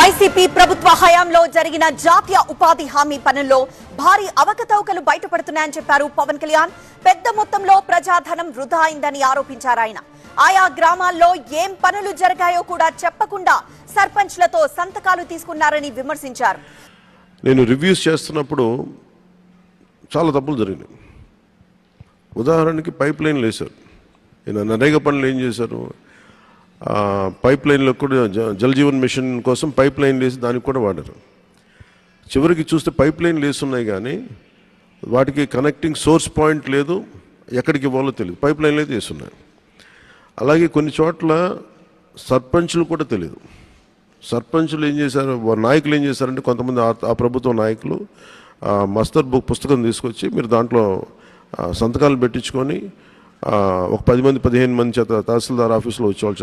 YCP ప్రభుత్వ హయాంలో జరిగిన జాతీయ ఉపాధి హామీ పనుల్లో భారీ అవకతవకలు బయటపడుతున్నాయని చెప్పారు పవన్ కళ్యాణ్. పెద్ద మొత్తంలో ప్రజాధనం వృధా అయిందని ఆరోపించారు ఆయన. ఆయా గ్రామాల్లో ఏం పనులు జరిగాయో కూడా చెప్పకుండా సర్పంచ్లతో సంతకాలు తీసుకున్నారని విమర్శించారు. నేను రివ్యూస్ చేస్తున్నప్పుడు చాలా తప్పులు జరిగినాయి. ఉదాహరణకి పైప్ లైన్లు వేశారు. నరేగా పనులు ఏం చేశారు? పైప్ లైన్లో కూడా జల్ జీవన్ మిషన్ కోసం పైప్ లైన్ వేసి దానికి కూడా వాడారు. చివరికి చూస్తే పైప్ లైన్లు వేస్తున్నాయి కానీ వాటికి కనెక్టింగ్ సోర్స్ పాయింట్ లేదు, ఎక్కడికి ఇవ్వాలో తెలియదు. పైప్ లైన్లు అయితే వేస్తున్నాయి. అలాగే కొన్ని చోట్ల సర్పంచులు కూడా తెలియదు. సర్పంచులు ఏం చేశారు, నాయకులు ఏం చేశారంటే కొంతమంది ఆ ప్రభుత్వ నాయకులు మస్తర్ బుక్ పుస్తకం తీసుకొచ్చి మీరు దాంట్లో సంతకాలు పెట్టించుకొని ఒక 10 మంది 15 మంది చేత తహసీల్దార్ ఆఫీసులో వచ్చేవాళ్ళు